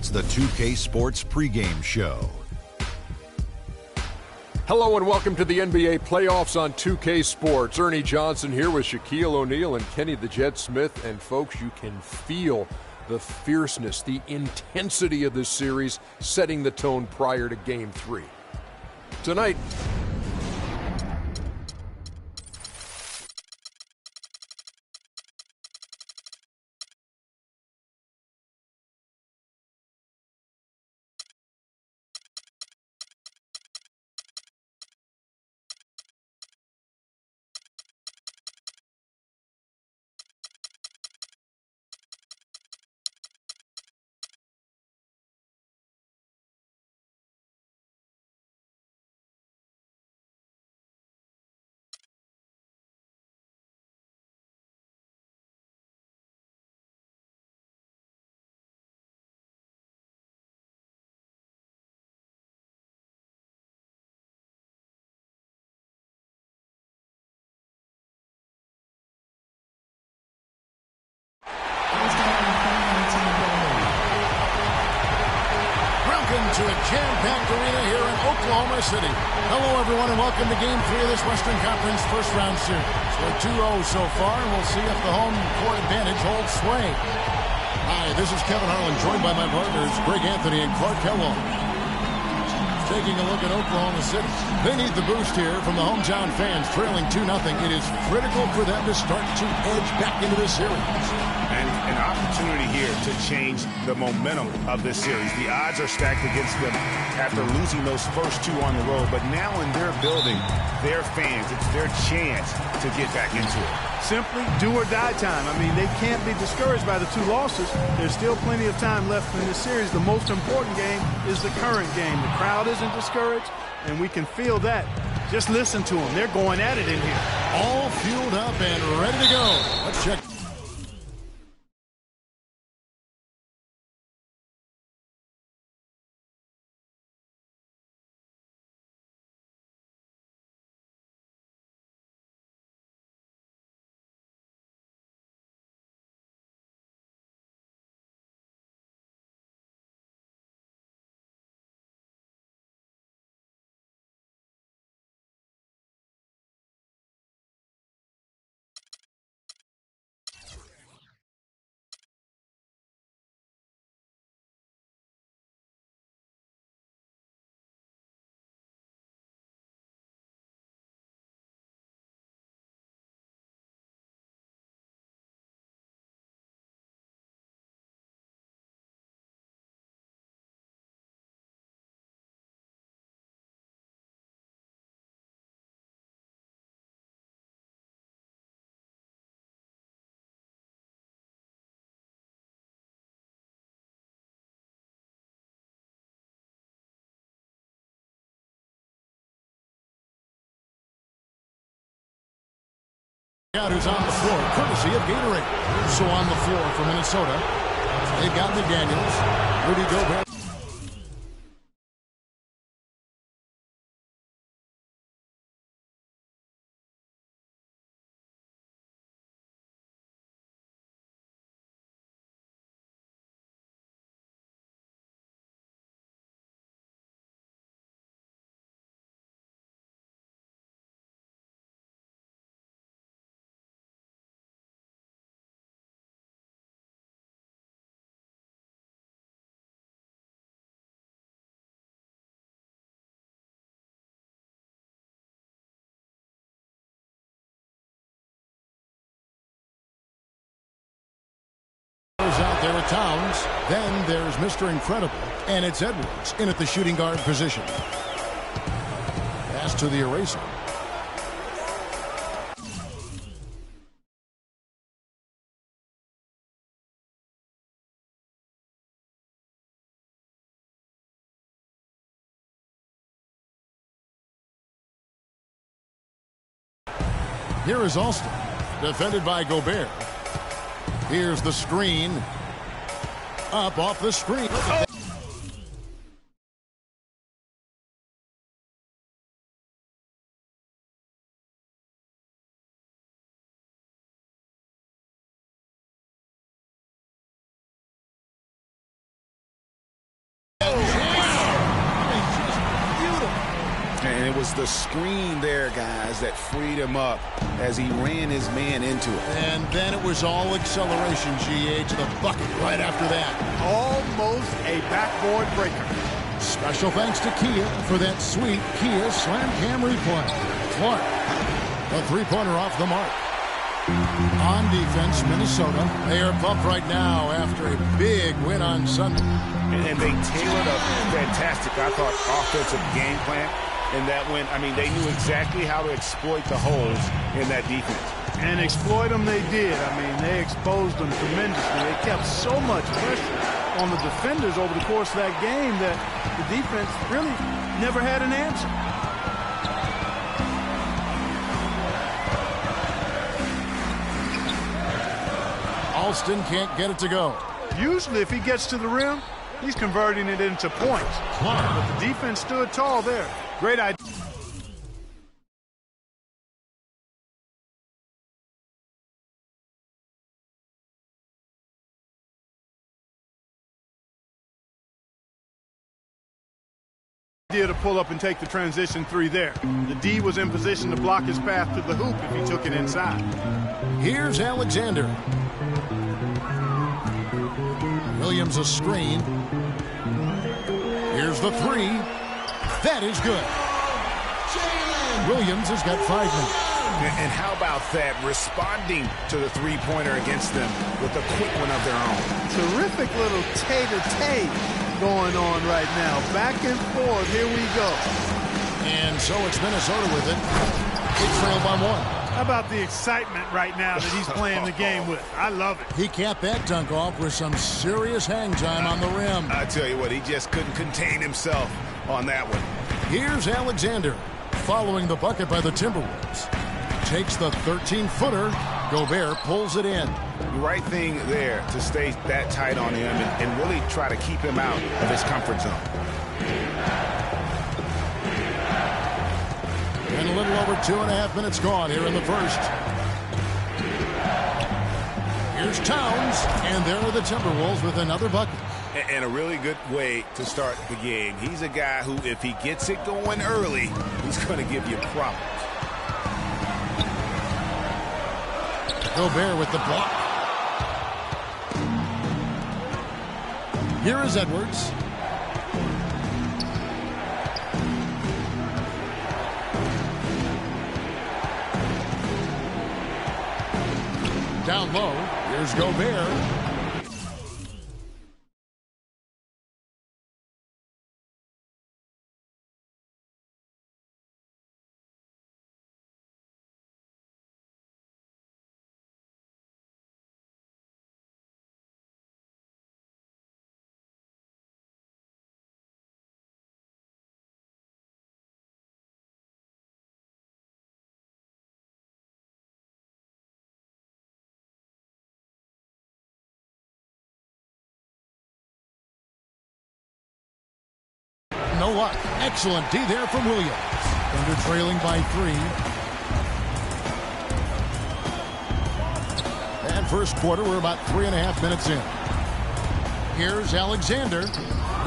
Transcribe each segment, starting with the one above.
It's the 2K Sports pregame show. Hello and welcome to the NBA playoffs on 2K Sports. Ernie Johnson here with Shaquille O'Neal and Kenny the Jet Smith. And folks, you can feel the fierceness, the intensity of this series setting the tone prior to Game 3. Tonight, to a jam-packed arena here in Oklahoma City. Hello, everyone, and welcome to Game 3 of this Western Conference first-round series. We're 2-0 so far, and we'll see if the home court advantage holds sway. Hi, this is Kevin Harlan, joined by my partners, Greg Anthony and Clark Kellogg. Taking a look at Oklahoma City. They need the boost here from the hometown fans, trailing 2-0. It is critical for them to start to edge back into this series. And an opportunity here to change the momentum of this series. The odds are stacked against them after losing those first two on the road. But now in their building, their fans, it's their chance to get back into it. Simply do or die time. I mean, they can't be discouraged by the two losses. There's still plenty of time left in this series. The most important game is the current game. The crowd isn't discouraged, and we can feel that. Just listen to them. They're going at it in here. All fueled up and ready to go. Let's check. Out who's on the floor, courtesy of Gatorade. So on the floor for Minnesota, they've got McDaniels, Rudy Gobert. Out there at Towns. Then there's Mr. Incredible, and it's Edwards in at the shooting guard position. Pass to the eraser. Here is Alston, defended by Gobert. Here's the screen. Up off the screen. And it was the screen there, guys, that freed him up as he ran his man into it. And then it was all acceleration, GA, to the bucket right after that. Almost a backboard breaker. Special thanks to Kia for that sweet Kia Slam Cam replay. Clark, a three-pointer off the mark. On defense, Minnesota. They are pumped right now after a big win on Sunday. And they tailored a fantastic, I thought, offensive game plan in that win. I mean, they knew exactly how to exploit the holes in that defense. And exploit them they did. I mean, they exposed them tremendously. They kept so much pressure on the defenders over the course of that game that the defense really never had an answer. Alston can't get it to go. Usually if he gets to the rim, he's converting it into points. But the defense stood tall there. Great idea. To pull up and take the transition three there. The D was in position to block his path to the hoop if he took it inside. Here's Alexander. Williams a screen. Here's the three. That is good. Williams has got 5 minutes. And how about that, responding to the three-pointer against them with a quick one of their own. Terrific little tay-to-tay going on right now. Back and forth. Here we go. And so it's Minnesota with it. They trail by 1. How about the excitement right now that he's playing the game with? I love it. He capped that dunk off with some serious hang time on the rim. I tell you what, he just couldn't contain himself on that one. Here's Alexander following the bucket by the Timberwolves. Takes the 13-footer. Gobert pulls it in. The right thing there to stay that tight on him and really try to keep him out of his comfort zone. And a little over 2.5 minutes gone here in the first. Here's Towns, and there are the Timberwolves with another bucket. And a really good way to start the game. He's a guy who, if he gets it going early, he's going to give you problems. Gobert with the block. Here is Edwards. Down low, here's Gobert. No luck. Excellent D there from Williams. Thunder trailing by 3. And first quarter, we're about 3.5 minutes in. Here's Alexander.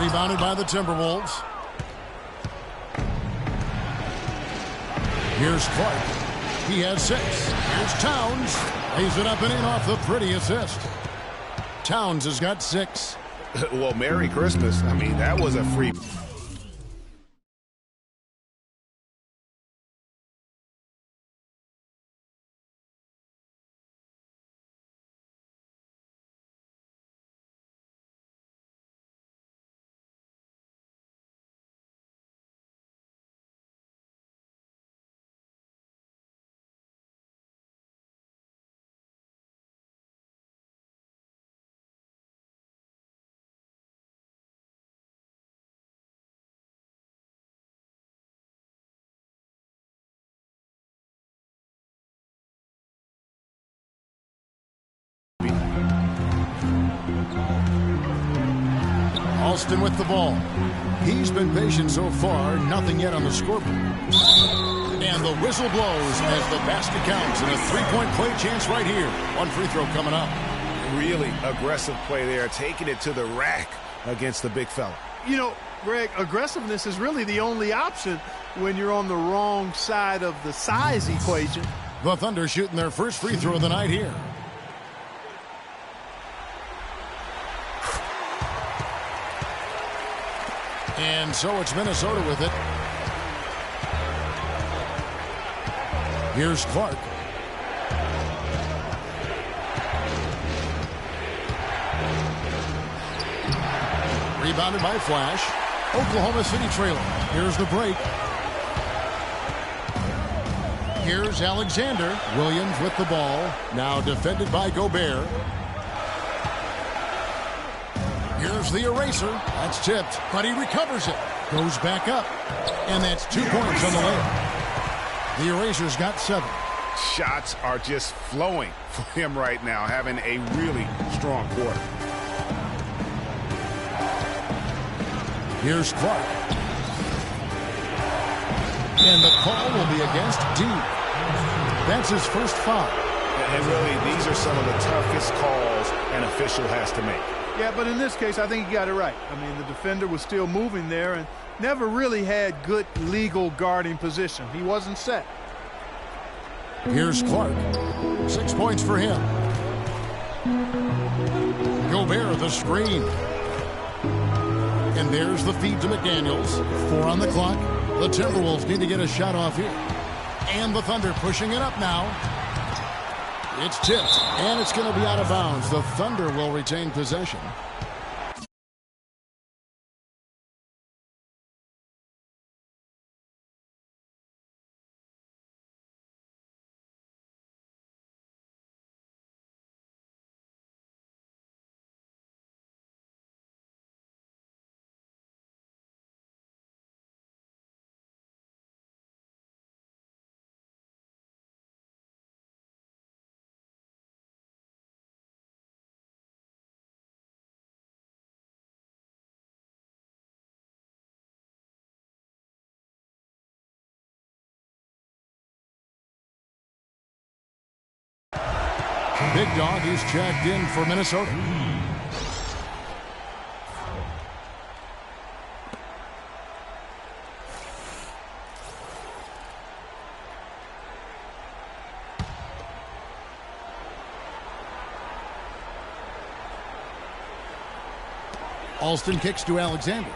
Rebounded by the Timberwolves. Here's Clark. He has 6. Here's Towns. Lays it up and in off the pretty assist. Towns has got 6. Well, Merry Christmas. I mean, that was a free... Alston with the ball. He's been patient so far. Nothing yet on the scoreboard. And the whistle blows as the basket counts. And a three-point play chance right here. One free throw coming up. Really aggressive play there. Taking it to the rack against the big fella. You know, Greg, aggressiveness is really the only option when you're on the wrong side of the size equation. The Thunder shooting their first free throw of the night here. And so it's Minnesota with it. Here's Clark. Rebounded by Flash. Oklahoma City trailing. Here's the break. Here's Alexander. Williams with the ball. Now defended by Gobert. Here's the eraser. That's tipped, but he recovers it. Goes back up. And that's 2 points on the layup. The eraser's got 7. Shots are just flowing for him right now, having a really strong quarter. Here's Clark. And the call will be against D. That's his first foul. And really, these are some of the toughest calls an official has to make. Yeah, but in this case, I think he got it right. I mean, the defender was still moving there and never really had good legal guarding position. He wasn't set. Here's Clark. 6 points for him. Gobert the screen. And there's the feed to McDaniels. 4 on the clock. The Timberwolves need to get a shot off here. And the Thunder pushing it up now. It's tipped, and it's going to be out of bounds. The Thunder will retain possession. Big Dog is checked in for Minnesota. Alston kicks to Alexander.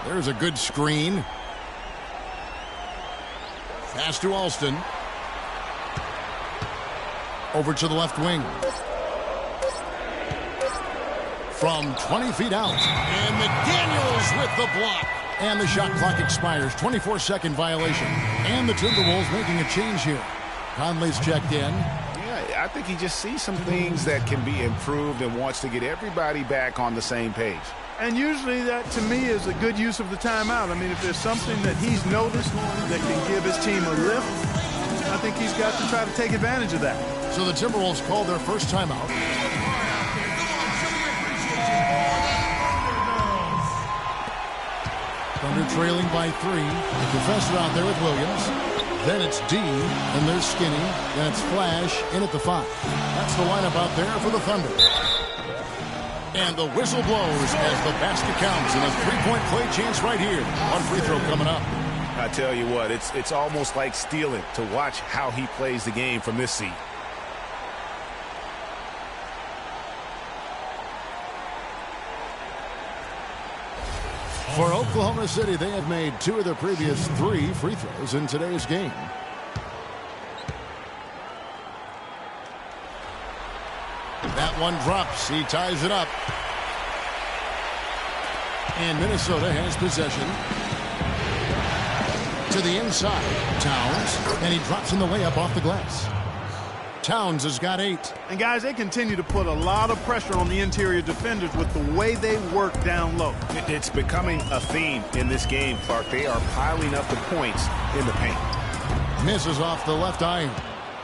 There's a good screen. Pass to Alston. Over to the left wing. From 20 feet out. And McDaniels with the block. And the shot clock expires. 24-second violation. And the Timberwolves making a change here. Conley's checked in. Yeah, I think he just sees some things that can be improved and wants to get everybody back on the same page. And usually that, to me, is a good use of the timeout. I mean, if there's something that he's noticed that can give his team a lift, I think he's got to try to take advantage of that. So the Timberwolves called their first timeout. Thunder trailing by 3. The Professor out there with Williams. Then it's D, and there's Skinny. Then it's Flash in at the 5. That's the lineup out there for the Thunder. And the whistle blows as the basket counts, and a 3-point play chance right here. One free throw coming up. I tell you what, it's almost like stealing to watch how he plays the game from this seat. For Oklahoma City, they have made 2 of their previous 3 free throws in today's game. That one drops. He ties it up. And Minnesota has possession. To the inside. Towns. And he drops in the layup off the glass. Towns has got 8. And guys, they continue to put a lot of pressure on the interior defenders with the way they work down low. It's becoming a theme in this game, Clark. They are piling up the points in the paint. Misses off the left iron.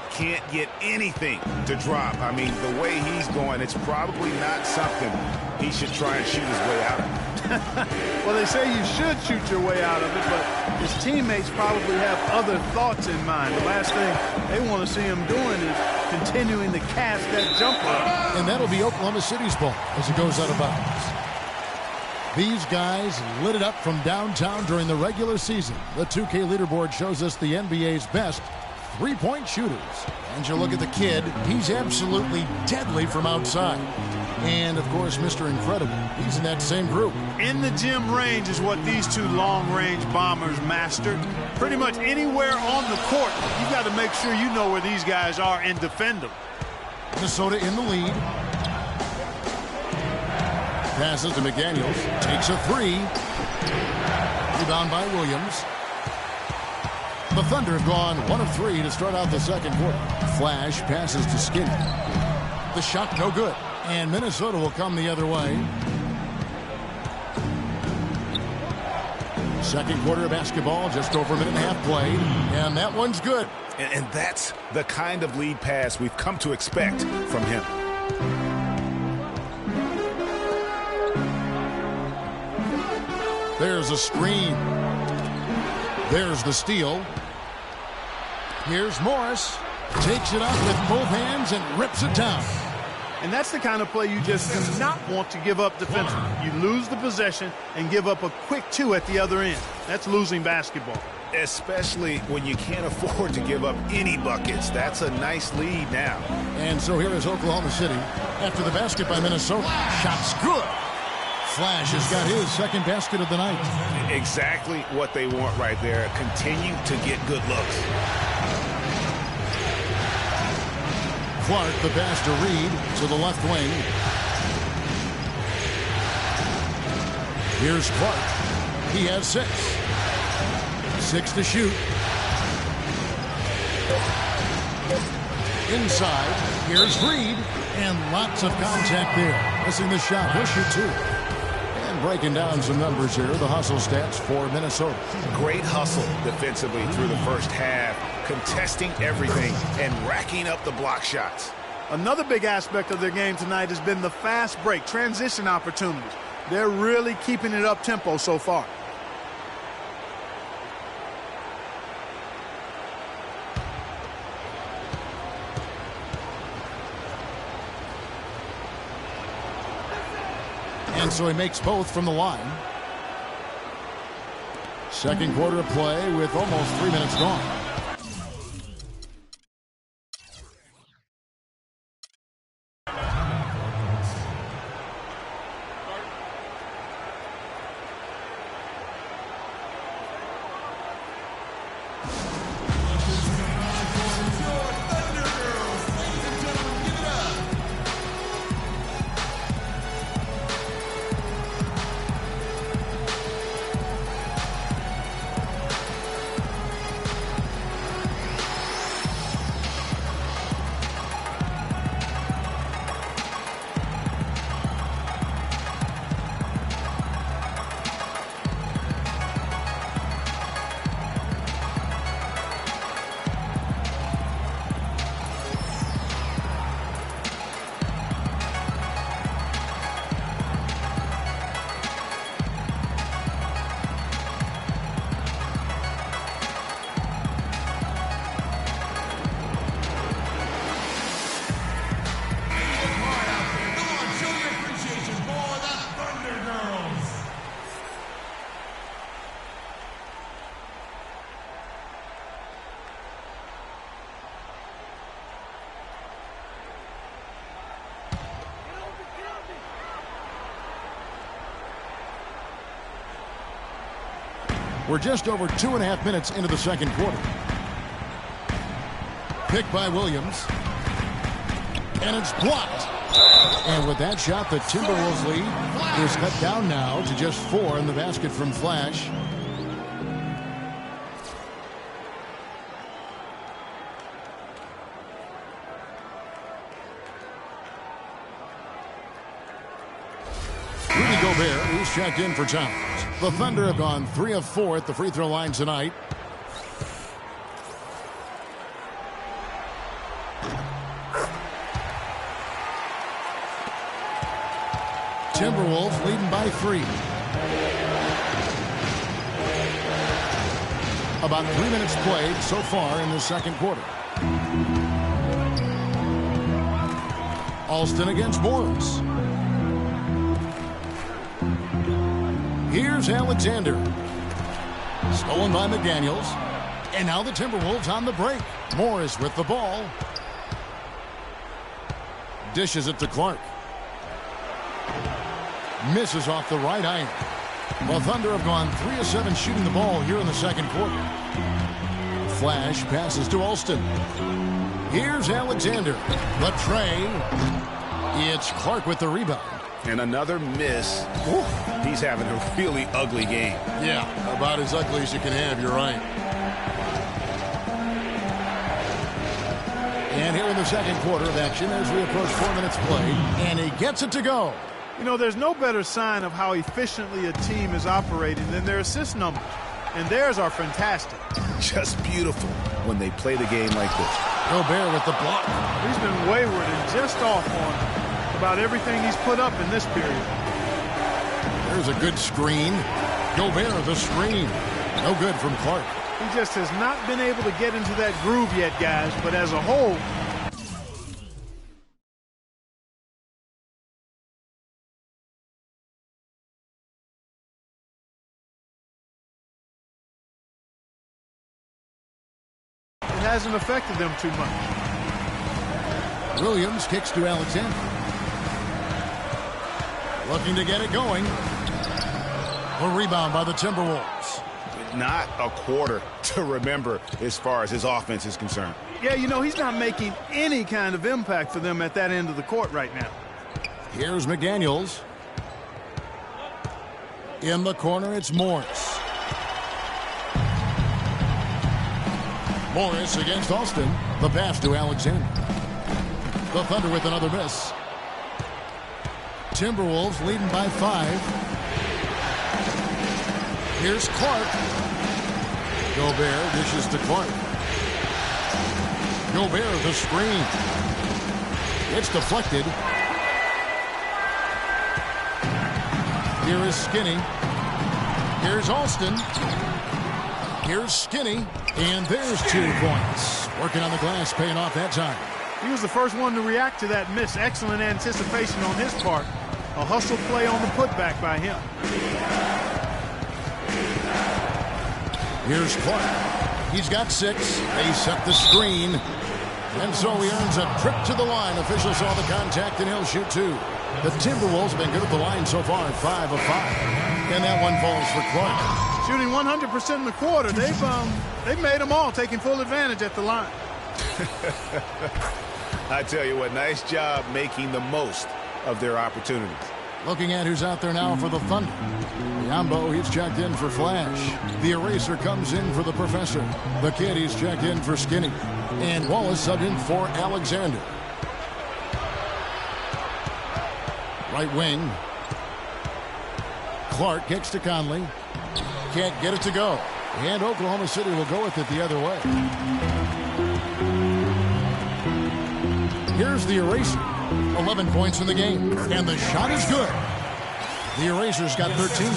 Can't get anything to drop. I mean, the way he's going, it's probably not something he should try and shoot his way out of. Well, they say you should shoot your way out of it, but his teammates probably have other thoughts in mind. The last thing they want to see him doing is continuing to cast that jumper. And that'll be Oklahoma City's ball as it goes out of bounds. These guys lit it up from downtown during the regular season. The 2K leaderboard shows us the NBA's best three-point shooters. And you look at the kid, he's absolutely deadly from outside. And, of course, Mr. Incredible, he's in that same group. In the gym range is what these two long-range bombers mastered. Pretty much anywhere on the court, you got to make sure you know where these guys are and defend them. Minnesota in the lead. Passes to McDaniels. Takes a three. Rebound by Williams. The Thunder have gone 1 of 3 to start out the second quarter. Flash passes to Skinny. The shot no good. And Minnesota will come the other way. Second quarter of basketball, just over a minute and a half played. And that one's good. And that's the kind of lead pass we've come to expect from him. There's a screen. There's the steal. Here's Morris. Takes it up with both hands and rips it down. And that's the kind of play you just do not want to give up defensively. You lose the possession and give up a quick 2 at the other end. That's losing basketball. Especially when you can't afford to give up any buckets. That's a nice lead now. And so here is Oklahoma City. After the basket by Minnesota. Shot's good. Flash has got his second basket of the night. Exactly what they want right there. Continue to get good looks. Clark, the pass to Reed to the left wing. Here's Clark. He has 6. 6 to shoot. Inside. Here's Reed. And lots of contact there. Missing the shot. He'll shoot 2. And breaking down some numbers here. The hustle stats for Minnesota. Great hustle defensively through the first half. Contesting everything and racking up the block shots. Another big aspect of their game tonight has been the fast break, transition opportunities. They're really keeping it up tempo so far. And so he makes both from the line. Second quarter of play with almost 3 minutes gone. We're just over 2.5 minutes into the second quarter. Picked by Williams. And it's blocked. And with that shot, the Timberwolves lead is cut down now to just 4 in the basket from Flash. Rudy Gobert, who's checked in for time. The Thunder have gone 3 of 4 at the free throw line tonight. Timberwolves leading by 3. About 3 minutes played so far in the second quarter. Alston against Morris. Here's Alexander. Stolen by McDaniels. And now the Timberwolves on the break. Morris with the ball. Dishes it to Clark. Misses off the right iron. The Thunder have gone 3 of 7 shooting the ball here in the second quarter. Flash passes to Alston. Here's Alexander. The tray. It's Clark with the rebound. And another miss. Ooh, he's having a really ugly game. Yeah, about as ugly as you can have, you're right. And here in the second quarter of action as we approach 4 minutes played. And he gets it to go. You know, there's no better sign of how efficiently a team is operating than their assist numbers. And theirs are fantastic. Just beautiful when they play the game like this. Gobert with the block. He's been wayward and just off on about everything he's put up in this period. There's a good screen. Gobert the screen. No good from Clark. He just has not been able to get into that groove yet, guys. But as a whole, it hasn't affected them too much. Williams kicks to Alexander. Looking to get it going. A rebound by the Timberwolves. Not a quarter to remember as far as his offense is concerned. Yeah, you know, he's not making any kind of impact for them at that end of the court right now. Here's McDaniels. In the corner, it's Morris. Morris against Alston. The pass to Alexander. The Thunder with another miss. Timberwolves leading by 5. Here's Clark. Gobert dishes to Clark. Gobert the screen. It's deflected. Here is Skinny. Here's Alston. Here's Skinny. And there's 2 points. Working on the glass, paying off that time. He was the first one to react to that miss. Excellent anticipation on his part. A hustle play on the putback by him. Here's Clark. He's got 6. They set the screen. And so he earns a trip to the line. Officials saw the contact, and he'll shoot 2. The Timberwolves have been good at the line so far, 5 of 5. And that one falls for Clark. Shooting 100% in the quarter. They've made them all, taking full advantage at the line. I tell you what, nice job making the most of their opportunities. Looking at who's out there now for the Thunder. Yambo, he's checked in for Flash. The Eraser comes in for the Professor. The Kid, he's checked in for Skinny. And Wallace subbed in for Alexander. Right wing. Clark kicks to Conley. Can't get it to go. And Oklahoma City will go with it the other way. Here's the Eraser. 11 points in the game. And the shot is good. The Eraser's got 13.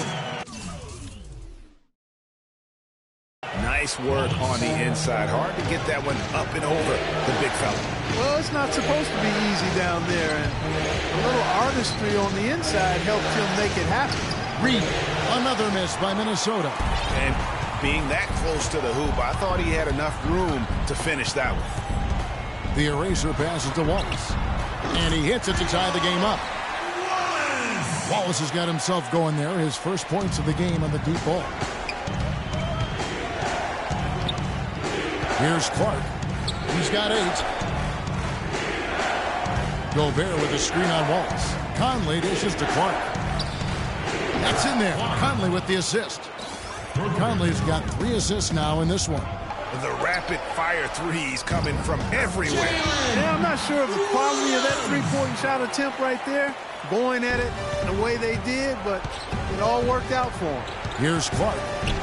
Nice work on the inside. Hard to get that one up and over the big fella. Well, it's not supposed to be easy down there. And a little artistry on the inside helped him make it happen. Reed, another miss by Minnesota. And being that close to the hoop, I thought he had enough room to finish that one. The Eraser passes to Wallace. And he hits it to tie the game up. Wallace has got himself going there. His first points of the game on the deep ball. Here's Clark. He's got 8. Gobert with a screen on Wallace. Conley dishes to Clark. That's in there. Conley with the assist. Conley's got 3 assists now in this one. The rapid-fire threes coming from everywhere. Yeah, I'm not sure of the quality of that three-point shot attempt right there, going at it the way they did, but it all worked out for him. Here's Clark,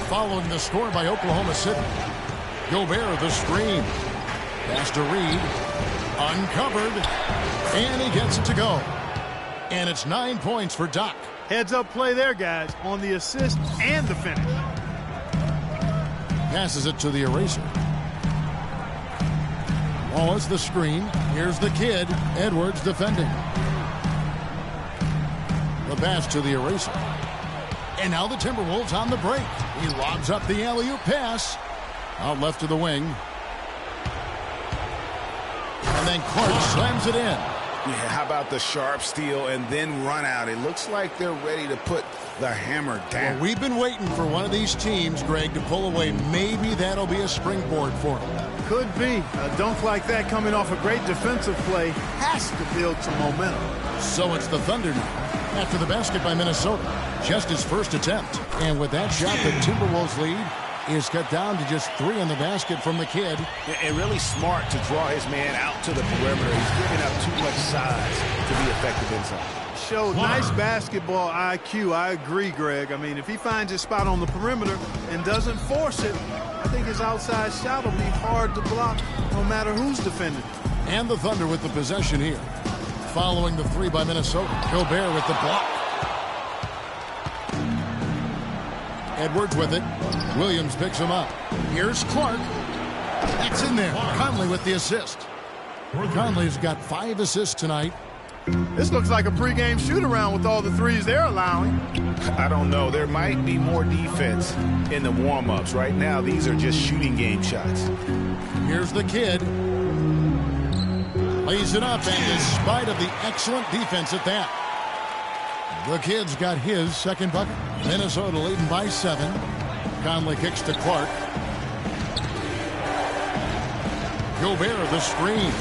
following the score by Oklahoma City. Gobert the screen. Pass to Reed. Uncovered. And he gets it to go. And it's 9 points for Doc. Heads-up play there, guys, on the assist and the finish. Passes it to the Eraser. Wallace the screen. Here's the Kid. Edwards defending. The pass to the Eraser. And now the Timberwolves on the break. He lobs up the alley-oop pass. Out left to the wing. And then Clark slams it in. Yeah, how about the sharp steal and then run out? It looks like they're ready to put the hammer down. Well, we've been waiting for one of these teams, Greg, to pull away. Maybe that'll be a springboard for them. Could be. A dunk like that coming off a great defensive play has to build some momentum. So it's the Thunder now. After the basket by Minnesota. Just his first attempt. And with that shot, the Timberwolves lead is cut down to just 3 in the basket from the kid. And really smart to draw his man out to the perimeter. He's giving up too much size to be effective inside. Showed nice basketball IQ. I agree, Greg. I mean, if he finds his spot on the perimeter and doesn't force it, I think his outside shot will be hard to block no matter who's defending. And the Thunder with the possession here. Following the 3 by Minnesota. Gobert with the block. Edwards with it. Williams picks him up. Here's Clark. That's in there. Conley with the assist. Conley's got 5 assists tonight. This looks like a pregame shoot-around with all the threes they're allowing. I don't know. There might be more defense in the warm-ups. Right now, these are just shooting game shots. Here's the kid. Lays it up, and in spite of the excellent defense at that, the kid's got his second bucket. Minnesota leading by 7. Conley kicks to Clark. Gobert the screen.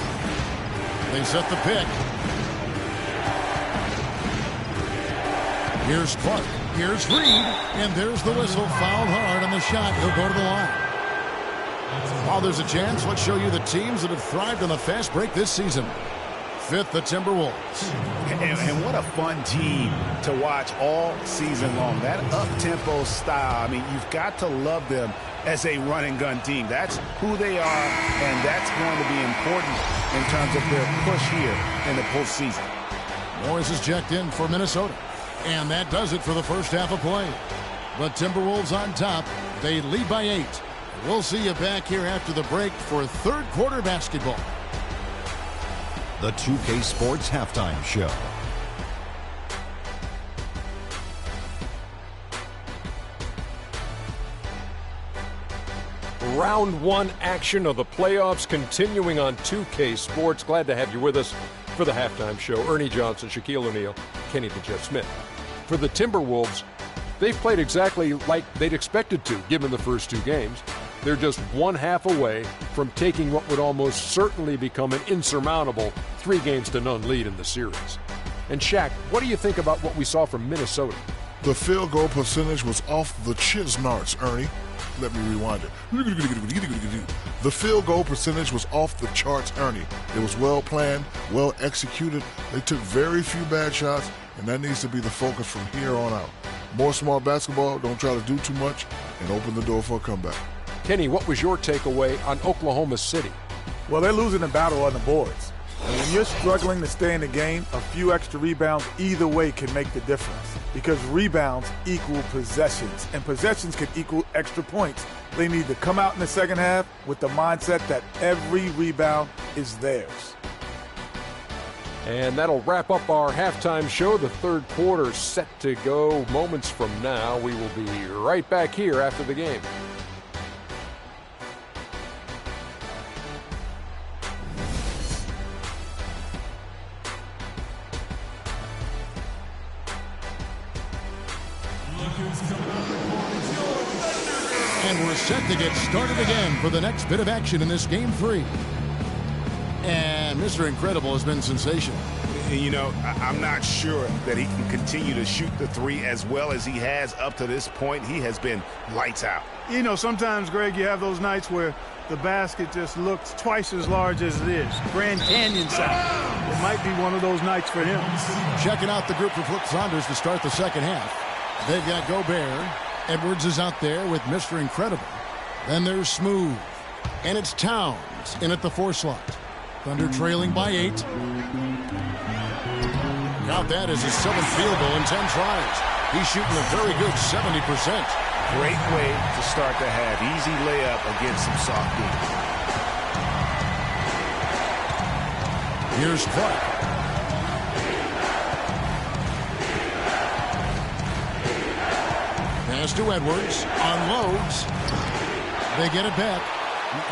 They set the pick. Here's Clark. Here's Reed. And there's the whistle. Fouled hard on the shot. He'll go to the line. While there's a chance, let's show you the teams that have thrived on the fast break this season. 5th, the Timberwolves. And what a fun team to watch all season long. That up-tempo style, I mean, you've got to love them as a run-and-gun team. That's who they are, and that's going to be important in terms of their push here in the postseason. Morris is checked in for Minnesota. And that does it for the first half of play. The Timberwolves on top. They lead by 8. We'll see you back here after the break for third quarter basketball. The 2K Sports Halftime Show. Round 1 action of the playoffs continuing on 2K Sports. Glad to have you with us for the halftime show. Ernie Johnson, Shaquille O'Neal, Kenny the Jet Smith. For the Timberwolves, they've played exactly like they'd expected to, given the first 2 games. They're just 1 half away from taking what would almost certainly become an insurmountable 3-0 lead in the series. And Shaq, what do you think about what we saw from Minnesota? The field goal percentage was off the Chisnarts, Ernie. Let me rewind it. The field goal percentage was off the charts, Ernie. It was well planned, well executed. They took very few bad shots, and that needs to be the focus from here on out. More smart basketball, don't try to do too much, and open the door for a comeback. Kenny, what was your takeaway on Oklahoma City? Well, they're losing the battle on the boards. And when you're struggling to stay in the game, a few extra rebounds either way can make the difference. Because rebounds equal possessions, and possessions can equal extra points. They need to come out in the second half with the mindset that every rebound is theirs. And that'll wrap up our halftime show. The third quarter set to go moments from now. We will be right back here after the game. And we're set to get started again for the next bit of action in this Game 3. And Mr. Incredible has been sensational. You know, I'm not sure that he can continue to shoot the 3 as well as he has up to this point. He has been lights out. You know, sometimes, Greg, you have those nights where the basket just looks twice as large as it is. Grand Canyon size. It might be one of those nights for him. Checking out the group for Flip Saunders to start the second half. They've got Gobert. Edwards is out there with Mr. Incredible. Then there's Smooth. And it's Towns in at the 4 slot. Thunder trailing by 8. Count that as his 7th field goal in 10 tries. He's shooting a very good 70%. Great way to start the half. Easy layup against some soft D. Here's Clark. Pass to Edwards. Unloads. They get it back.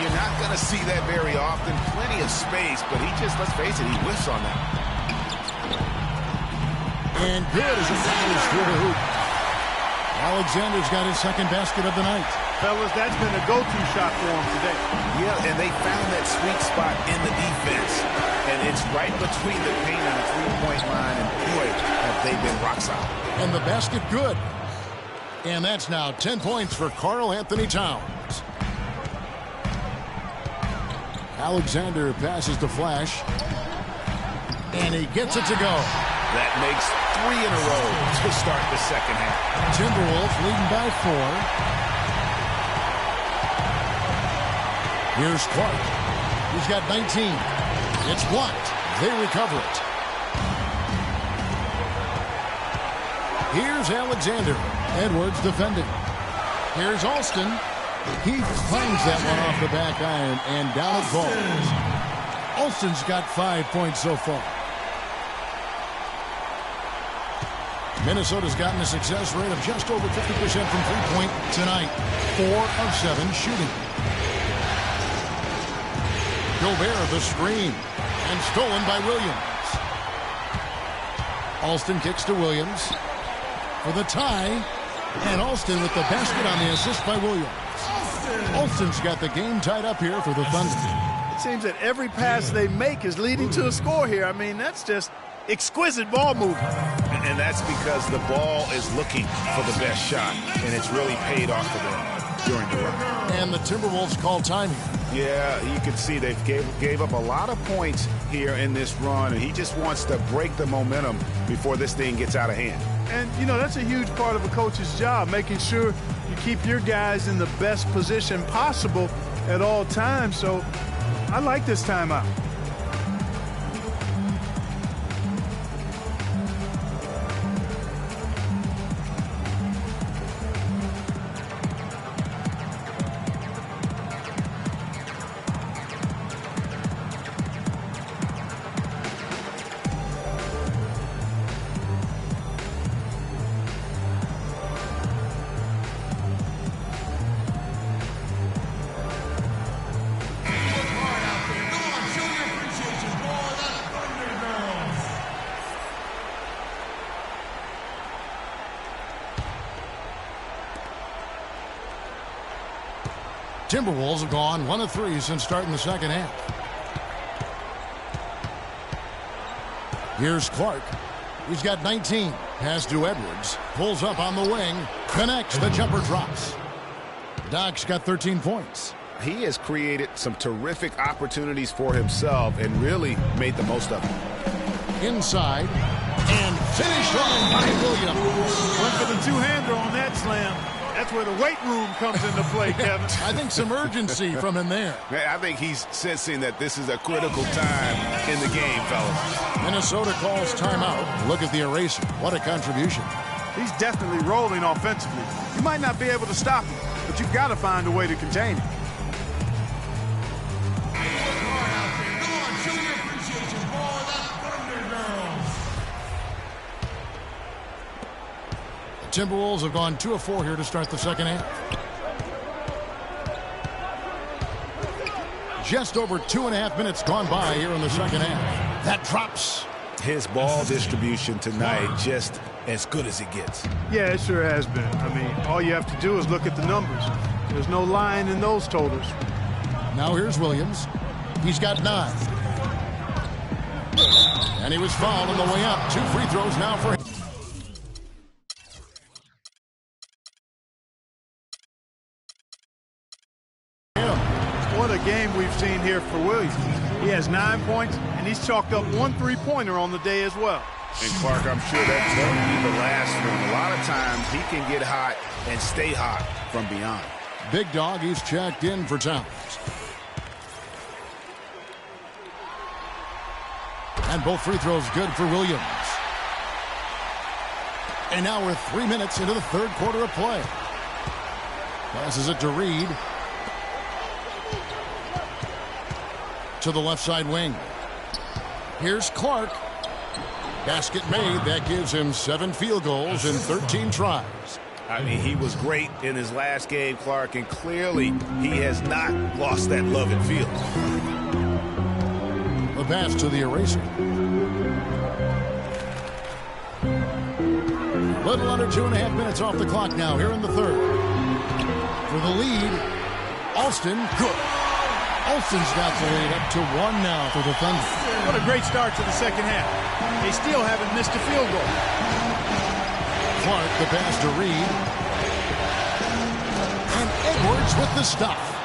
You're not going to see that very often. Plenty of space, but he just, let's face it, he whiffs on that. And good as it fires through the hoop. Alexander's got his second basket of the night. Fellas, that's been a go-to shot for him today. Yeah, and they found that sweet spot in the defense. And it's right between the paint and the three-point line. And boy, have they been rock solid. And the basket good. And that's now 10 points for Karl Anthony Towns. Alexander passes to Flash. And he gets it to go. That makes 3 in a row to start the second half. Timberwolves leading by 4. Here's Clark. He's got 19. It's blocked. They recover it. Here's Alexander. Edwards defending. Here's Alston. He finds that one off the back iron and down it falls. Alston's got 5 points so far. Minnesota's gotten a success rate of just over 50% from three-point tonight. 4 of 7 shooting. Gobert the screen. And stolen by Williams. Alston kicks to Williams for the tie. And Alston with the basket on the assist by Williams. Alston's got the game tied up here for the Thunder. It seems that every pass they make is leading to a score here. I mean, that's just exquisite ball movement. And that's because the ball is looking for the best shot. And it's really paid off for them during the run. And the Timberwolves call time here. Yeah, you can see they gave up a lot of points here in this run. And he just wants to break the momentum before this thing gets out of hand. And, you know, that's a huge part of a coach's job, making sure you keep your guys in the best position possible at all times. So I like this timeout. Timberwolves have gone 1 of 3 since starting the second half. Here's Clark. He's got 19. Pass to Edwards. Pulls up on the wing. Connects. The jumper drops. Doc's got 13 points. He has created some terrific opportunities for himself and really made the most of them. Inside. And finished off by Williams. Went for the two-hander on that slam. That's where the weight room comes into play, Kevin. I think some urgency from him there. I think he's sensing that this is a critical time in the game, fellas. Minnesota calls timeout. Look at the eraser. What a contribution. He's definitely rolling offensively. You might not be able to stop him, but you've got to find a way to contain him. Timberwolves have gone 2 of 4 here to start the second half. Just over 2.5 minutes gone by here in the second half. That drops. His ball distribution tonight just as good as it gets. Yeah, it sure has been. I mean, all you have to do is look at the numbers. There's no line in those totals. Now here's Williams. He's got 9. And he was fouled on the way up. 2 free throws now for him. What a game we've seen here for Williams. He has 9 points, and he's chalked up 1 3-pointer on the day as well. And Clark, I'm sure that's going to be the last one. A lot of times he can get hot and stay hot from beyond. Big Dog, he's checked in for Towns. And both free throws good for Williams. And now we're 3 minutes into the third quarter of play. Passes it to Reed. To the left side wing. Here's Clark. Basket made. That gives him 7 field goals in 13 tries. I mean, he was great in his last game, Clark, and clearly he has not lost that love and feel. The pass to the eraser. Little under 2.5 minutes off the clock now here in the third. For the lead, Alston, good. Alston's got the lead up to 1 now for the Thunder. What a great start to the second half. They still haven't missed a field goal. Clark, the pass to Reed. And Edwards with the stuff.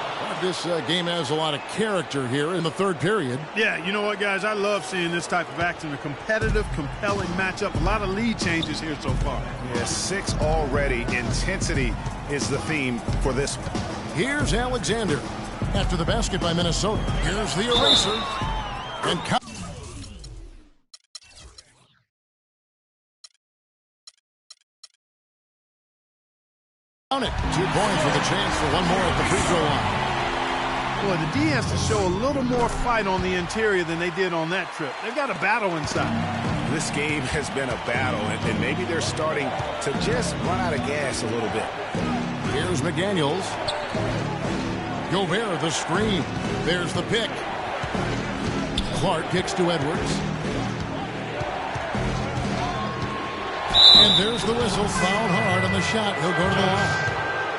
This game has a lot of character here in the third period. Yeah, you know what, guys? I love seeing this type of action. A competitive, compelling matchup. A lot of lead changes here so far. Yeah, 6 already. Intensity is the theme for this one. Here's Alexander. After the basket by Minnesota. Here's the eraser. And count it. 2 points with a chance for one more at the free throw line. Boy, the D has to show a little more fight on the interior than they did on that trip. They've got a battle inside. This game has been a battle, and maybe they're starting to just run out of gas a little bit. Here's McDaniels. Gobert, the screen. There's the pick. Clark kicks to Edwards. And there's the whistle. Fouled hard on the shot. He'll go to the line.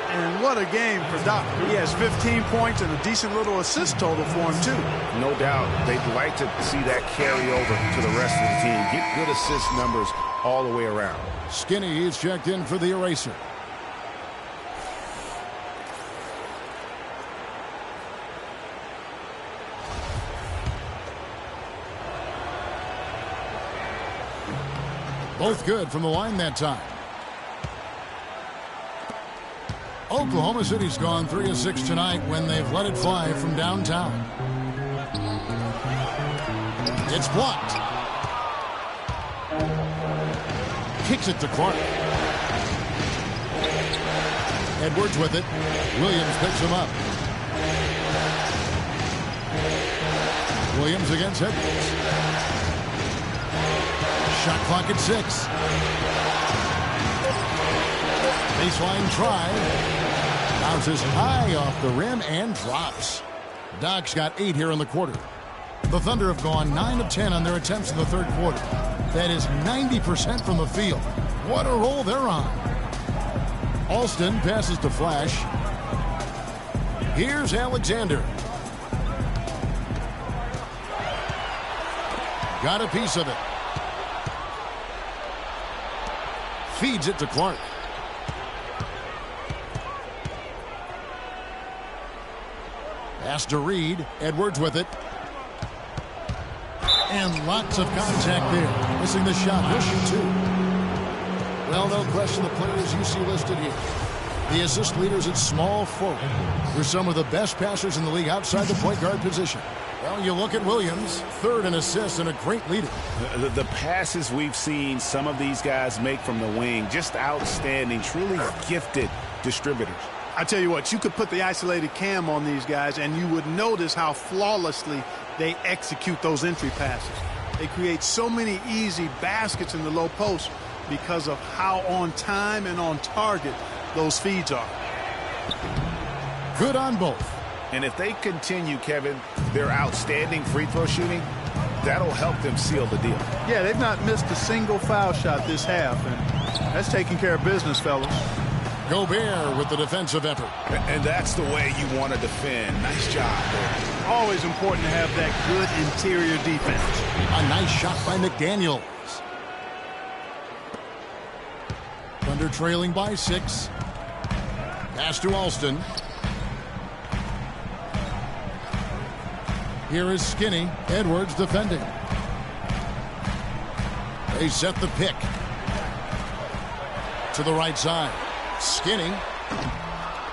And what a game for Doc. He has 15 points and a decent little assist total for him, too. No doubt. They'd like to see that carry over to the rest of the team. Get good assist numbers all the way around. Skinny is checked in for the eraser. Both good from the line that time. Oklahoma City's gone 3 of 6 tonight when they've let it fly from downtown. It's blocked. Kicks it to Clark. Edwards with it. Williams picks him up. Williams against Edwards. Shot clock at 6. Baseline try. Bounces high off the rim and drops. Doc's got 8 here in the quarter. The Thunder have gone 9 of 10 on their attempts in the third quarter. That is 90% from the field. What a roll they're on. Alston passes to Flash. Here's Alexander. Got a piece of it. Feeds it to Clark. Pass to Reed. Edwards with it. And lots of contact there. Missing the shot. He'll shoot 2. Well, no question the players you see listed here. The assist leaders at small forward. They're some of the best passers in the league outside the point guard position. Well, you look at Williams, 3rd in assists and a great leader. The passes we've seen some of these guys make from the wing, just outstanding, truly gifted distributors. I tell you what, you could put the isolated cam on these guys and you would notice how flawlessly they execute those entry passes. They create so many easy baskets in the low post because of how on time and on target those feeds are. Good on both. And if they continue, Kevin, their outstanding free throw shooting, that'll help them seal the deal. Yeah, they've not missed a single foul shot this half, and that's taking care of business, fellas. Gobert with the defensive effort. And that's the way you want to defend. Nice job there. Always important to have that good interior defense. A nice shot by McDaniels. Thunder trailing by 6. Pass to Alston. Here is Skinny. Edwards defending. They set the pick. To the right side. Skinny.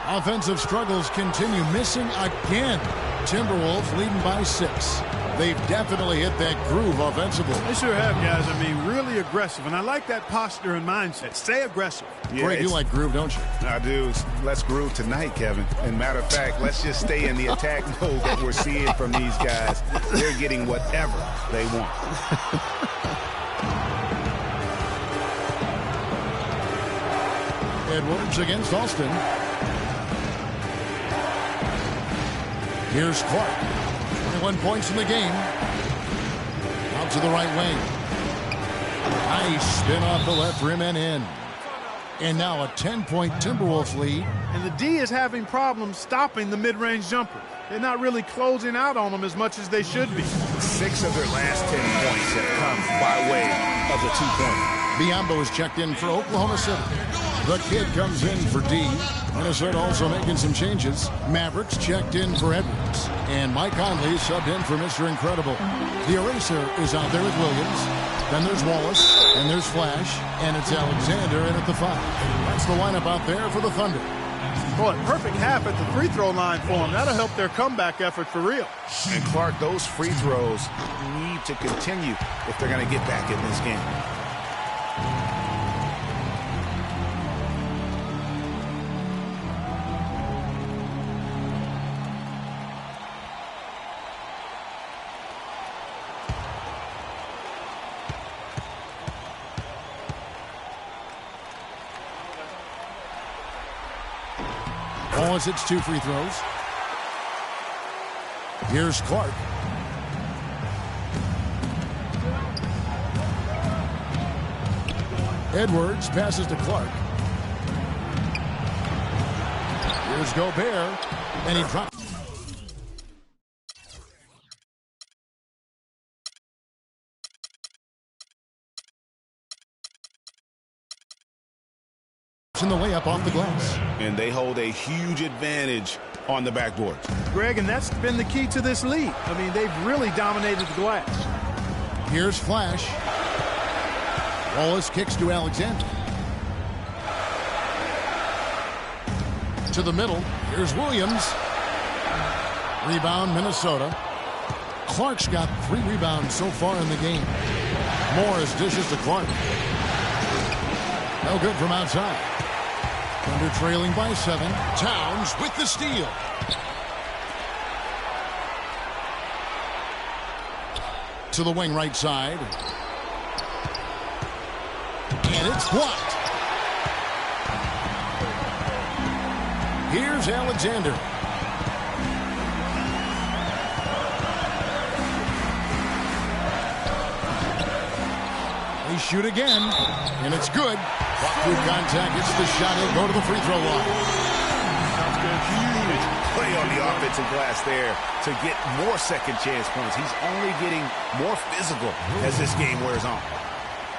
Offensive struggles continue. Missing again. Timberwolves leading by 6. They've definitely hit that groove offensively. They sure have, guys. I mean, really aggressive. And I like that posture and mindset. Stay aggressive. Yeah, Greg, you like groove, don't you? I do. Let's groove tonight, Kevin. And matter of fact, let's just stay in the attack mode that we're seeing from these guys. They're getting whatever they want. Edwards against Alston. Here's Clark. 21 points in the game. Out to the right wing. Nice spin off the left rim and in. And now a 10-point Timberwolves lead. And the D is having problems stopping the mid-range jumper. They're not really closing out on them as much as they should be. 6 of their last 10 points have come by way of the 2-point. Biyombo is checked in for Oklahoma City. The Kid comes in for D. Minnesota also making some changes. Mavericks checked in for Edwards. And Mike Conley subbed in for Mr. Incredible. The Eraser is out there with Williams. Then there's Wallace. And there's Flash. And it's Alexander in at the 5. That's the lineup out there for the Thunder. Boy, perfect half at the free throw line for them. That'll help their comeback effort for real. And Clark, those free throws need to continue if they're going to get back in this game. Wallace hits 2 free throws. Here's Clark. Edwards passes to Clark. Here's Gobert. And he drops. In the layup off the glass. And they hold a huge advantage on the backboard. Greg, and that's been the key to this lead. I mean, they've really dominated the glass. Here's Flash. Wallace kicks to Alexander. To the middle. Here's Williams. Rebound, Minnesota. Clark's got 3 rebounds so far in the game. Morris dishes to Clark. No good from outside. Thunder trailing by 7. Towns with the steal. To the wing right side. And it's blocked. Here's Alexander. They shoot again, and it's good. Through contact, gets the shot. He'll go to the free throw line. Huge play on the offensive glass there to get more second chance points. He's only getting more physical as this game wears on.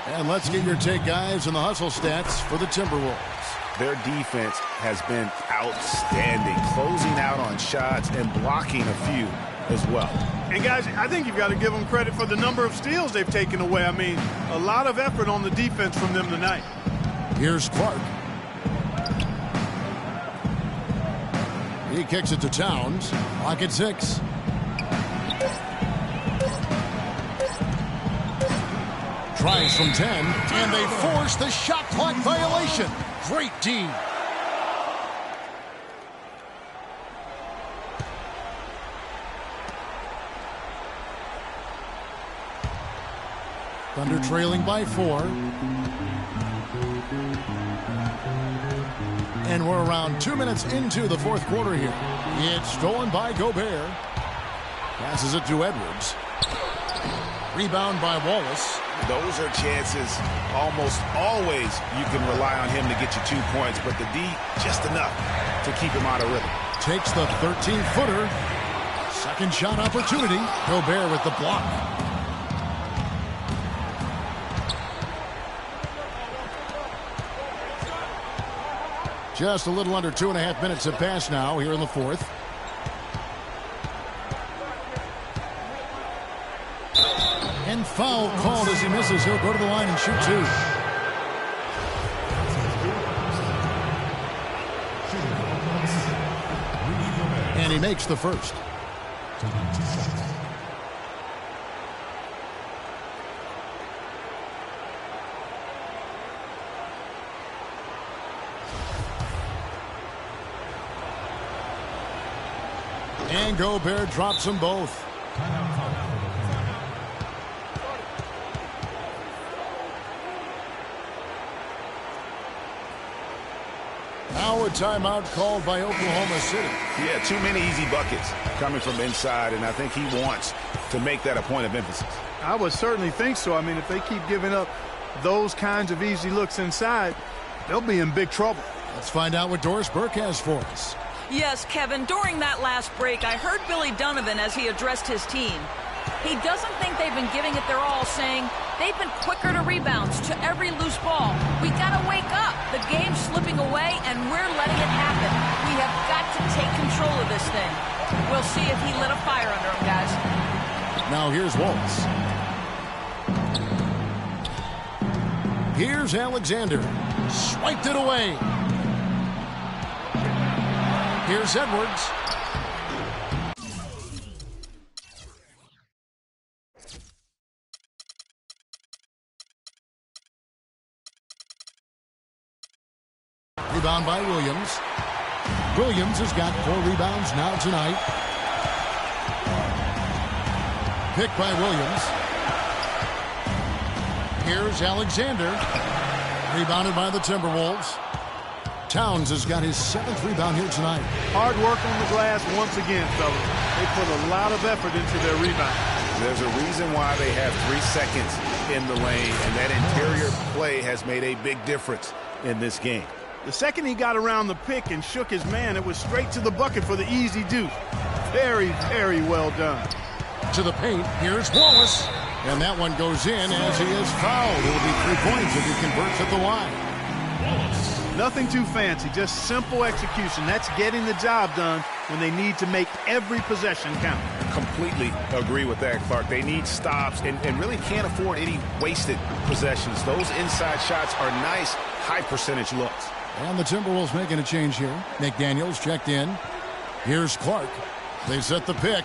And let's get your take, guys, on the hustle stats for the Timberwolves. Their defense has been outstanding, closing out on shots and blocking a few as well. And guys, I think you've got to give them credit for the number of steals they've taken away. I mean, a lot of effort on the defense from them tonight. Here's Clark. He kicks it to Towns. Clock at 6. Tries from 10, and they force the shot clock violation. Great D. Thunder trailing by 4. And we're around 2 minutes into the fourth quarter here. It's stolen by Gobert. Passes it to Edwards. Rebound by Wallace. Those are chances almost always you can rely on him to get you 2 points, but the D just enough to keep him out of rhythm. Takes the 13-footer. Second shot opportunity. Gobert with the block. Just a little under 2.5 minutes have passed now here in the fourth. And foul called as he misses. He'll go to the line and shoot 2. And he makes the first. And Gobert drops them both. So a timeout called by Oklahoma City. Yeah, too many easy buckets coming from inside, and I think he wants to make that a point of emphasis. I would certainly think so. I mean, if they keep giving up those kinds of easy looks inside, they'll be in big trouble. Let's find out what Doris Burke has for us. Yes, Kevin, during that last break, I heard Billy Donovan as he addressed his team. He doesn't think they've been giving it their all, saying they've been quicker to rebounds, to every loose ball. We got to wake up. The game's slipping away, and we're letting it happen. We have got to take control of this thing. We'll see if he lit a fire under him, guys. Now here's Wallace. Here's Alexander. Swiped it away. Here's Edwards. Rebound by Williams. Williams has got 4 rebounds now tonight. Picked by Williams. Here's Alexander. Rebounded by the Timberwolves. Towns has got his 7th rebound here tonight. Hard work on the glass once again, fellas. They put a lot of effort into their rebound. There's a reason why they have 3 seconds in the lane, and that interior play has made a big difference in this game. The second he got around the pick and shook his man, it was straight to the bucket for the easy deuce. Very, very well done. To the paint, here's Wallace. And that one goes in as he is fouled. It'll be 3 points if he converts at the line. Nothing too fancy, just simple execution. That's getting the job done when they need to make every possession count. Completely agree with that, Clark. They need stops and really can't afford any wasted possessions. Those inside shots are nice, high-percentage looks. And the Timberwolves making a change here. McDaniels checked in. Here's Clark. They set the pick.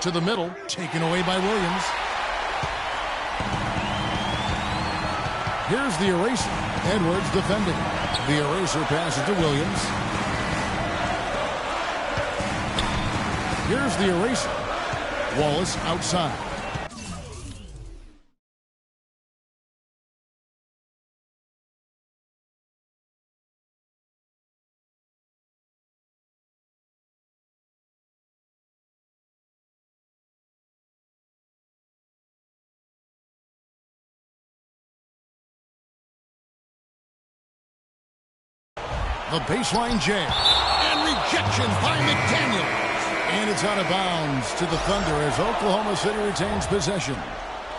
To the middle, taken away by Williams. Here's the eraser. Edwards defending. The eraser passes to Williams. Here's the eraser. Wallace outside. The baseline jam. And rejection by McDaniels. And it's out of bounds to the Thunder as Oklahoma City retains possession.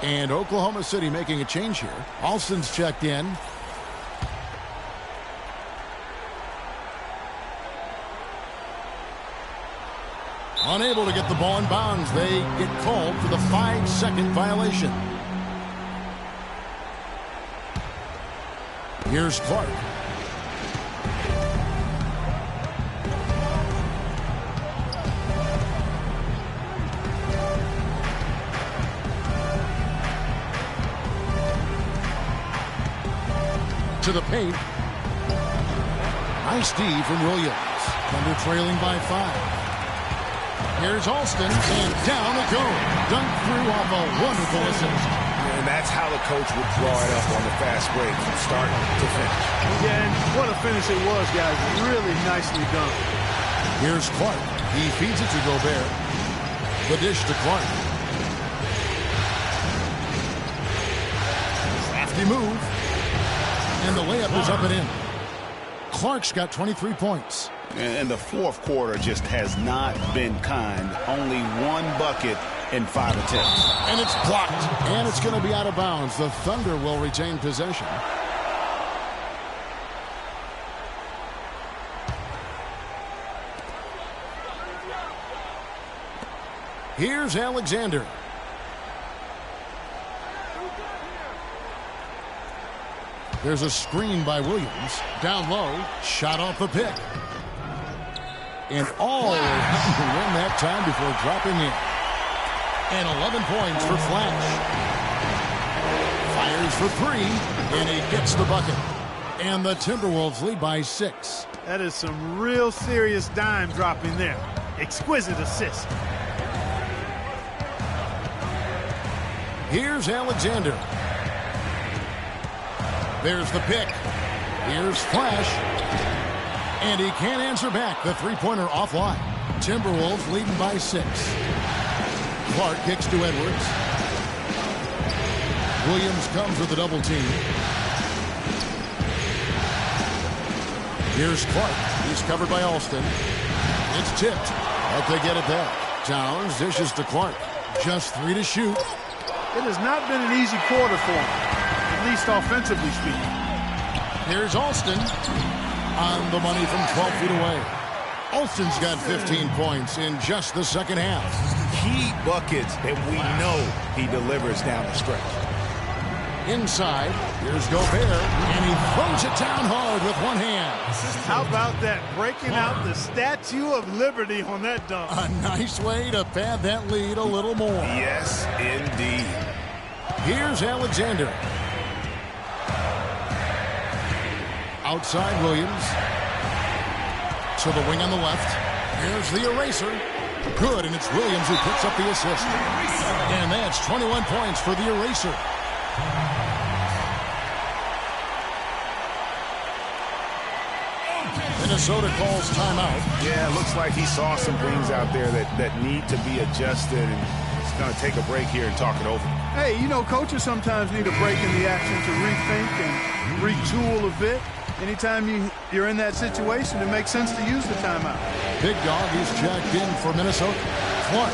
And Oklahoma City making a change here. Alston's checked in. Unable to get the ball in bounds. They get called for the 5-second violation. Here's Clark. To the paint. Nice D from Williams. Thunder trailing by 5. Here's Alston, and down it goes. Dunked through off a wonderful assist. And that's how the coach would draw it up on the fast break from start to finish. Yeah, and what a finish it was, guys. Really nicely done. Here's Clark. He feeds it to Gobert. The dish to Clark. Crafty move. And the layup is up and in. Clark's got 23 points. And the fourth quarter just has not been kind. Only 1 bucket in 5 attempts. And it's blocked. And it's going to be out of bounds. The Thunder will retain possession. Here's Alexander. There's a screen by Williams. Down low. Shot off the pick. And all to win that time before dropping in. And 11 points for Flash. Fires for 3. And he gets the bucket. And the Timberwolves lead by 6. That is some real serious dime dropping there. Exquisite assist. Here's Alexander. There's the pick. Here's Flash. And he can't answer back. The three-pointer offline. Timberwolves leading by 6. Clark kicks to Edwards. Williams comes with a double team. Here's Clark. He's covered by Alston. It's tipped, but they get it back. Towns dishes to Clark. Just 3 to shoot. It has not been an easy quarter for him, at least offensively speaking. Here's Alston on the money from 12 feet away. Alston's got 15 points in just the second half. Key buckets that we know he delivers down the stretch. Inside, here's Gobert, and he throws it down hard with one hand. How about that? Breaking out the Statue of Liberty on that dunk. A nice way to pad that lead a little more. Yes, indeed. Here's Alexander. Outside Williams. To the wing on the left. Here's the eraser. Good, and it's Williams who picks up the assist. And that's 21 points for the eraser. Minnesota calls timeout. Yeah, it looks like he saw some things out there that need to be adjusted, and he's going to take a break here and talk it over. Hey, you know, coaches sometimes need a break in the action to rethink and retool a bit. Anytime you're in that situation, it makes sense to use the timeout. Big Dog is checked in for Minnesota. Clark.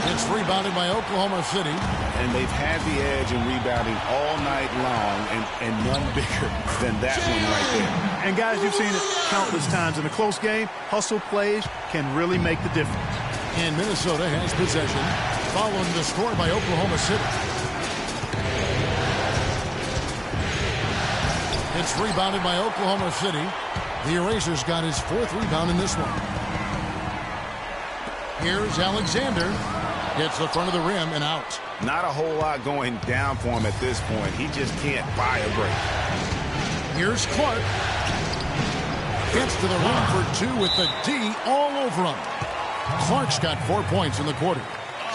It's rebounded by Oklahoma City. And they've had the edge in rebounding all night long, and none bigger than that one right there. And guys, you've seen it countless times in a close game. Hustle plays can really make the difference. And Minnesota has possession, following the score by Oklahoma City. It's rebounded by Oklahoma City. The Eraser's got his 4th rebound in this one. Here's Alexander. Hits the front of the rim and out. Not a whole lot going down for him at this point. He just can't buy a break. Here's Clark. Gets to the rim for 2 with the D all over him. Clark's got 4 points in the quarter.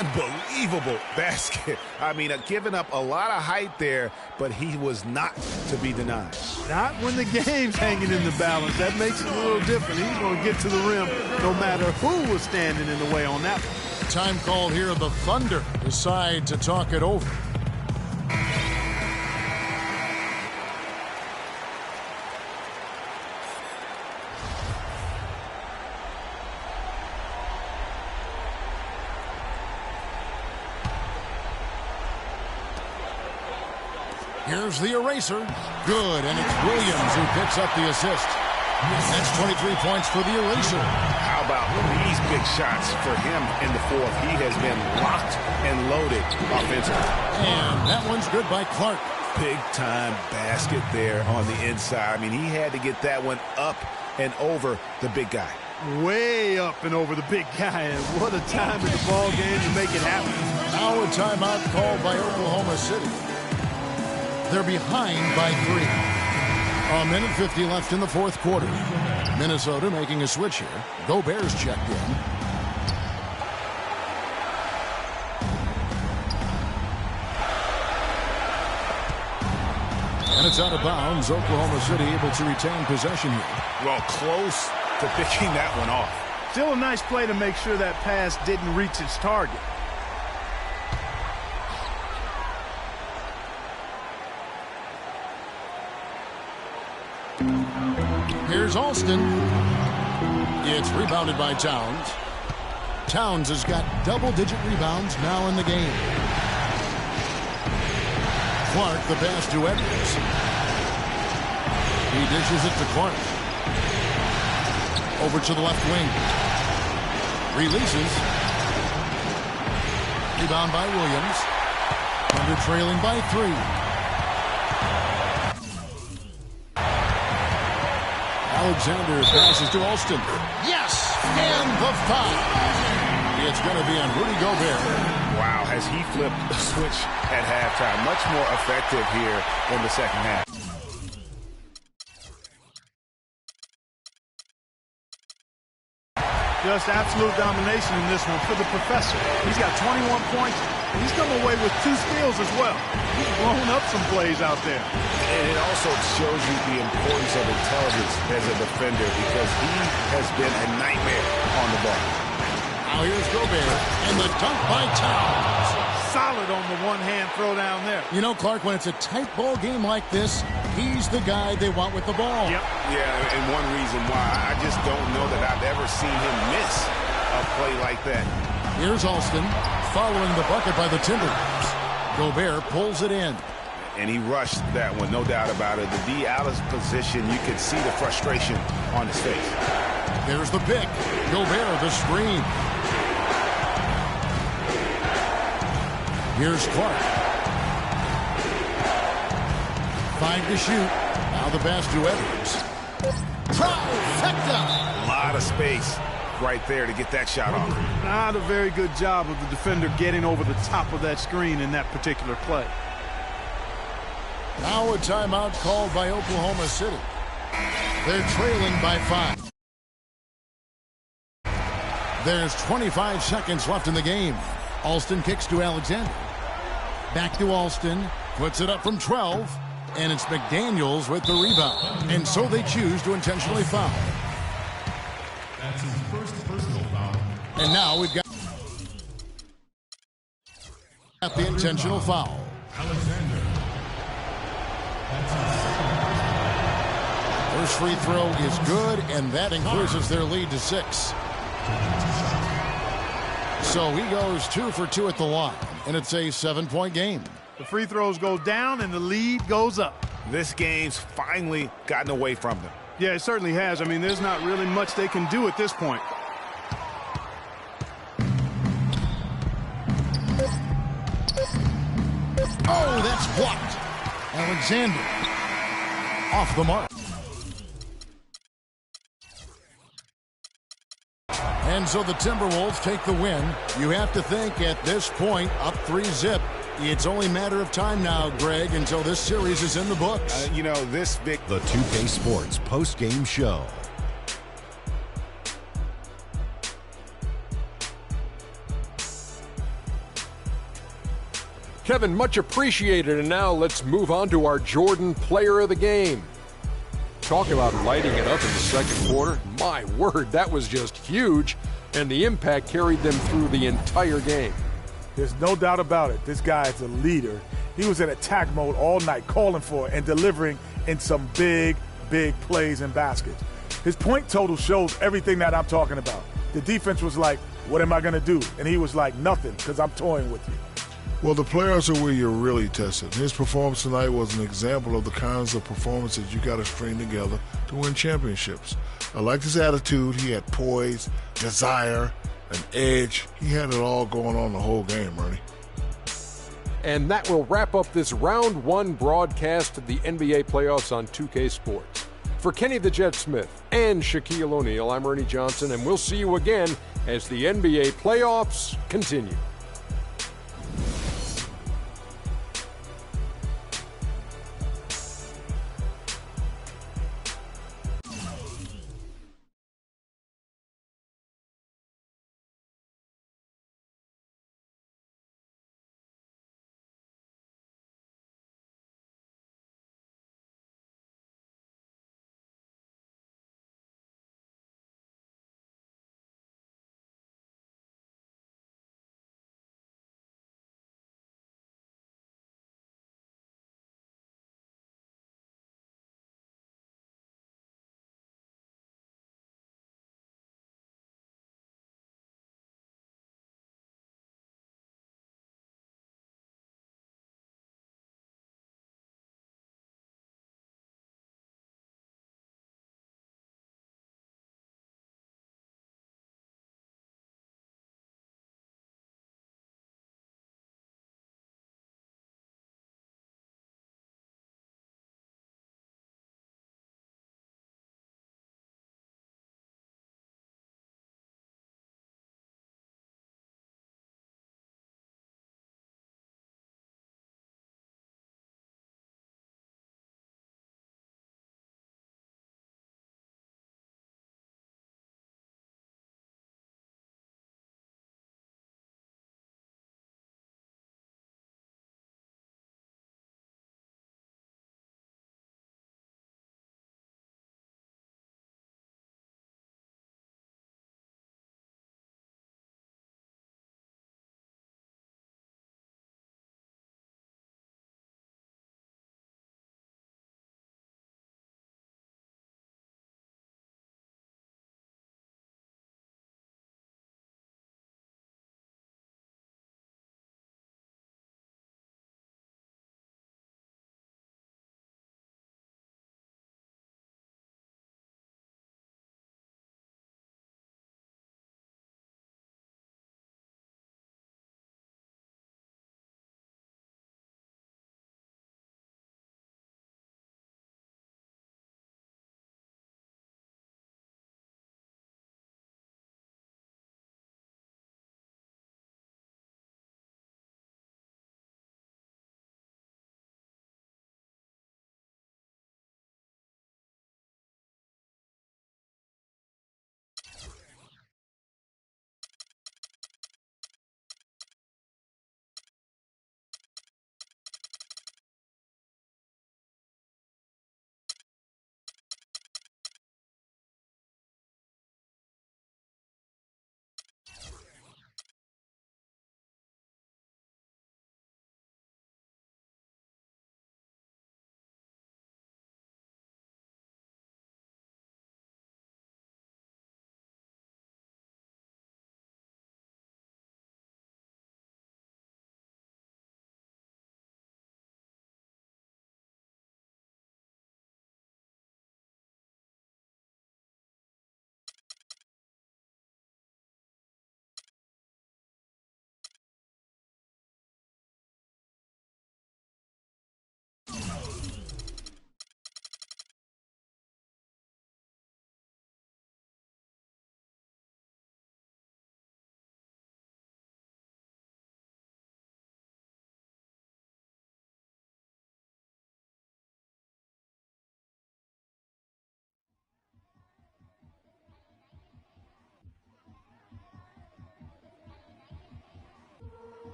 Unbelievable basket. I mean, giving up a lot of height there, but he was not to be denied. Not when the game's hanging in the balance. That makes it a little different. He's going to get to the rim no matter who was standing in the way on that one. Time call here. The Thunder decide to talk it over. Here's the eraser. Good, and it's Williams who picks up the assist. That's 23 points for the eraser. How about these big shots for him in the 4th? He has been locked and loaded offensively. And that one's good by Clark. Big-time basket there on the inside. I mean, he had to get that one up and over the big guy. Way up and over the big guy, and what a time in the ball game to make it happen. Now a timeout called by Oklahoma City. They're behind by 3. A minute 50 left in the 4th quarter. Minnesota making a switch here. Gobert's checked in. And it's out of bounds. Oklahoma City able to retain possession here. Well, close to picking that one off. Still a nice play to make sure that pass didn't reach its target. Here's Alston. It's rebounded by Towns. Towns has got double-digit rebounds now in the game. Clark, the pass to Edwards. He dishes it to Clark. Over to the left wing. Releases. Rebound by Williams. Thunder trailing by 3. Alexander passes to Alston. Yes! And the foul. It's going to be on Rudy Gobert. Wow, has he flipped the switch at halftime. Much more effective here in the second half. Just absolute domination in this one for the professor. He's got 21 points. And he's come away with 2 steals as well. He's blown up some plays out there. And it also shows you the importance of intelligence as a defender because he has been a nightmare on the ball. Now here's Gobert, and the dunk by Towns. Solid on the one-hand throw down there. You know, Clark, when it's a tight ball game like this, he's the guy they want with the ball. Yep. Yeah, and one reason why I just don't know that I've ever seen him miss a play like that. Here's Alston following the bucket by the Timberwolves. Gobert pulls it in. And he rushed that one, no doubt about it. The D out of position, you could see the frustration on his face. There's the pick. Gobert, the screen. Here's Clark. 5 to shoot. Now the pass to Edwards. Trifecta. A lot of space right there to get that shot off. Not a very good job of the defender getting over the top of that screen in that particular play. Now a timeout called by Oklahoma City. They're trailing by 5. There's 25 seconds left in the game. Alston kicks to Alexander. Back to Alston. Puts it up from 12. And it's McDaniels with the rebound. And so they choose to intentionally foul. That's his first personal foul. And now we've got the intentional foul. Alexander. That's his First free throw is good, and that increases their lead to 6. So he goes 2 for 2 at the line, and it's a 7-point game. The free throws go down, and the lead goes up. This game's finally gotten away from them. Yeah, it certainly has. I mean, there's not really much they can do at this point. Oh, that's blocked. Alexander off the mark. And so the Timberwolves take the win. You have to think at this point, up 3-zip. It's only a matter of time now, Greg, until this series is in the books. You know, this big... The 2K Sports post-game show. Kevin, much appreciated. And now let's move on to our Jordan Player of the Game. Talk about lighting it up in the second quarter. My word, that was just huge. And the impact carried them through the entire game. There's no doubt about it. This guy is a leader. He was in attack mode all night, calling for it and delivering in some big, big plays and baskets. His point total shows everything that I'm talking about. The defense was like, what am I going to do? And he was like, nothing, because I'm toying with you. Well, the players are where you're really tested. His performance tonight was an example of the kinds of performances you got to string together to win championships. I liked his attitude. He had poise, desire, an edge. He had it all going on the whole game, Ernie. And that will wrap up this round 1 broadcast of the NBA playoffs on 2K Sports. For Kenny the Jet Smith and Shaquille O'Neal, I'm Ernie Johnson, and we'll see you again as the NBA playoffs continue.